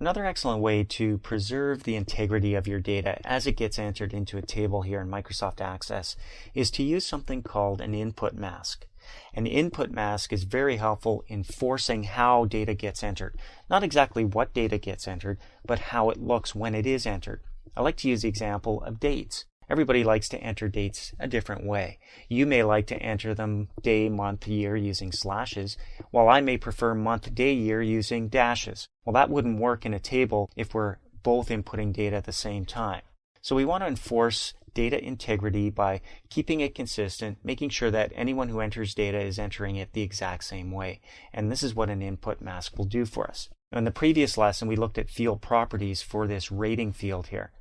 Another excellent way to preserve the integrity of your data as it gets entered into a table here in Microsoft Access is to use something called an input mask. An input mask is very helpful in forcing how data gets entered. Not exactly what data gets entered, but how it looks when it is entered. I like to use the example of dates. Everybody likes to enter dates a different way. You may like to enter them day, month, year using slashes, while I may prefer month, day, year using dashes. Well, that wouldn't work in a table if we're both inputting data at the same time. So we want to enforce data integrity by keeping it consistent, making sure that anyone who enters data is entering it the exact same way. And this is what an input mask will do for us. In the previous lesson, we looked at field properties for this rating field here.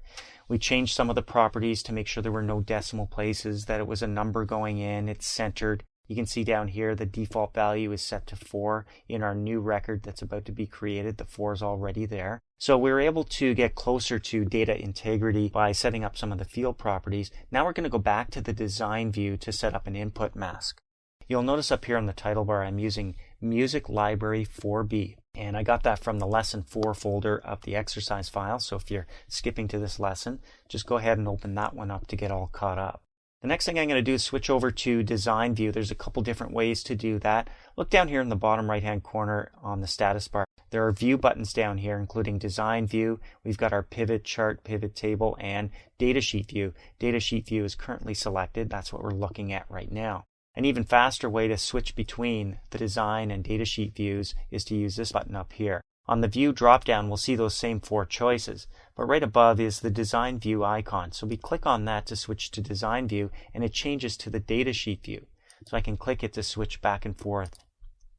We changed some of the properties to make sure there were no decimal places, that it was a number going in, it's centered. You can see down here the default value is set to 4 in our new record that's about to be created. The 4 is already there. So we were able to get closer to data integrity by setting up some of the field properties. Now we're going to go back to the design view to set up an input mask. You'll notice up here on the title bar I'm using Music Library 4B. And I got that from the Lesson 4 folder of the exercise file. So if you're skipping to this lesson, just go ahead and open that one up to get all caught up. The next thing I'm going to do is switch over to Design View. There's a couple different ways to do that. Look down here in the bottom right-hand corner on the status bar. There are view buttons down here, including Design View. We've got our Pivot Chart, Pivot Table, and Datasheet View. Datasheet View is currently selected. That's what we're looking at right now. An even faster way to switch between the design and datasheet views is to use this button up here. On the view dropdown, we'll see those same 4 choices, but right above is the design view icon. So we click on that to switch to design view, and it changes to the datasheet view. So I can click it to switch back and forth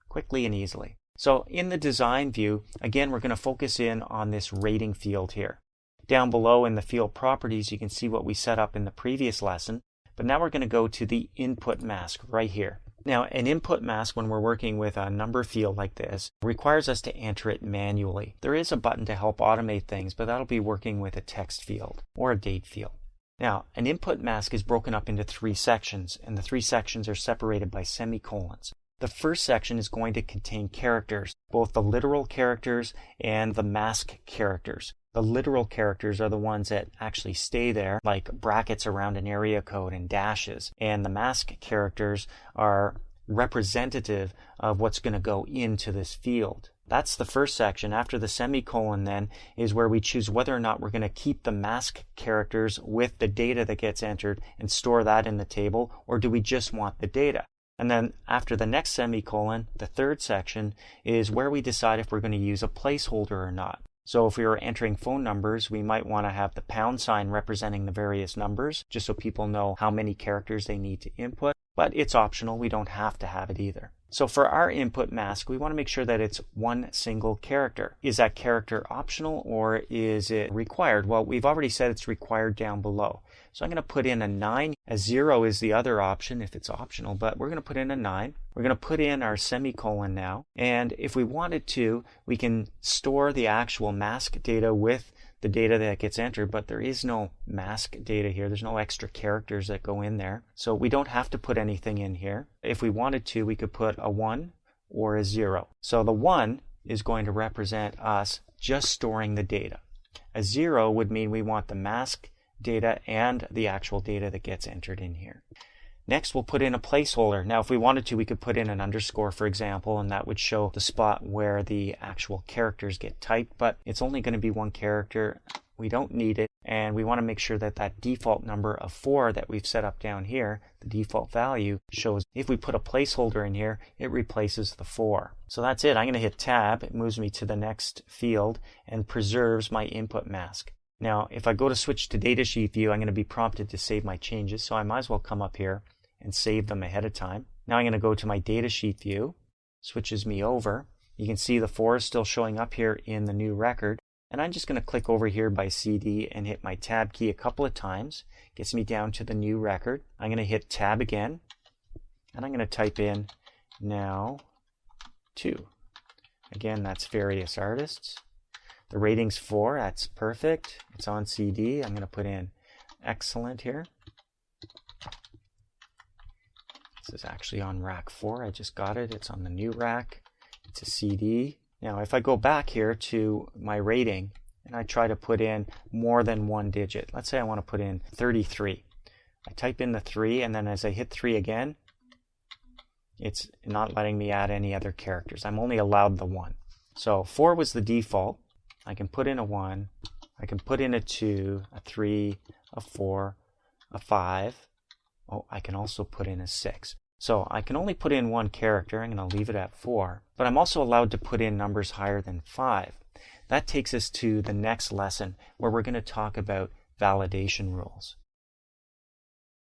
quickly and easily. So in the design view, again, we're going to focus in on this rating field here. Down below in the field properties, you can see what we set up in the previous lesson. But now we're going to go to the input mask right here. Now, an input mask, when we're working with a number field like this, requires us to enter it manually. There is a button to help automate things, but that'll be working with a text field or a date field. Now, an input mask is broken up into 3 sections, and the 3 sections are separated by semicolons. The first section is going to contain characters, both the literal characters and the mask characters. The literal characters are the ones that actually stay there, like brackets around an area code and dashes. And the mask characters are representative of what's going to go into this field. That's the first section. After the semicolon then is where we choose whether or not we're going to keep the mask characters with the data that gets entered and store that in the table, or do we just want the data? And then after the next semicolon, the third section is where we decide if we're going to use a placeholder or not. So if we were entering phone numbers, we might want to have the pound sign representing the various numbers, just so people know how many characters they need to input. But it's optional. We don't have to have it either. So for our input mask, we want to make sure that it's one single character. Is that character optional or is it required? Well, we've already said it's required down below. So I'm going to put in a 9. A 0 is the other option if it's optional, but we're going to put in a 9. We're going to put in our semicolon now. And if we wanted to, we can store the actual mask data with the data that gets entered, but there is no mask data here. There's no extra characters that go in there. So we don't have to put anything in here. If we wanted to, we could put a 1 or a 0. So the 1 is going to represent us just storing the data. A 0 would mean we want the mask data and the actual data that gets entered in here. Next, we'll put in a placeholder. Now, if we wanted to, we could put in an underscore, for example, and that would show the spot where the actual characters get typed, but it's only going to be one character. We don't need it, and we want to make sure that that default number of 4 that we've set up down here, the default value, shows if we put a placeholder in here, it replaces the 4. So that's it. I'm going to hit Tab. It moves me to the next field and preserves my input mask. Now, if I go to switch to Datasheet View, I'm going to be prompted to save my changes, so I might as well come up here and save them ahead of time. Now I'm going to go to my Datasheet View, switches me over. You can see the 4 is still showing up here in the new record, and I'm just going to click over here by CD and hit my Tab key a couple of times. Gets me down to the new record. I'm going to hit Tab again, and I'm going to type in Now 2. Again, that's various artists. The rating's 4, that's perfect. It's on CD. I'm going to put in excellent here. This is actually on rack 4. I just got it. It's on the new rack. It's a CD. Now, if I go back here to my rating and I try to put in more than one digit, let's say I want to put in 33. I type in the 3, and then as I hit 3 again, it's not letting me add any other characters. I'm only allowed the 1. So 4 was the default. I can put in a 1, I can put in a 2, a 3, a 4, a 5. Oh, I can also put in a 6. So I can only put in one character. I'm going to leave it at 4. But I'm also allowed to put in numbers higher than 5. That takes us to the next lesson where we're going to talk about validation rules.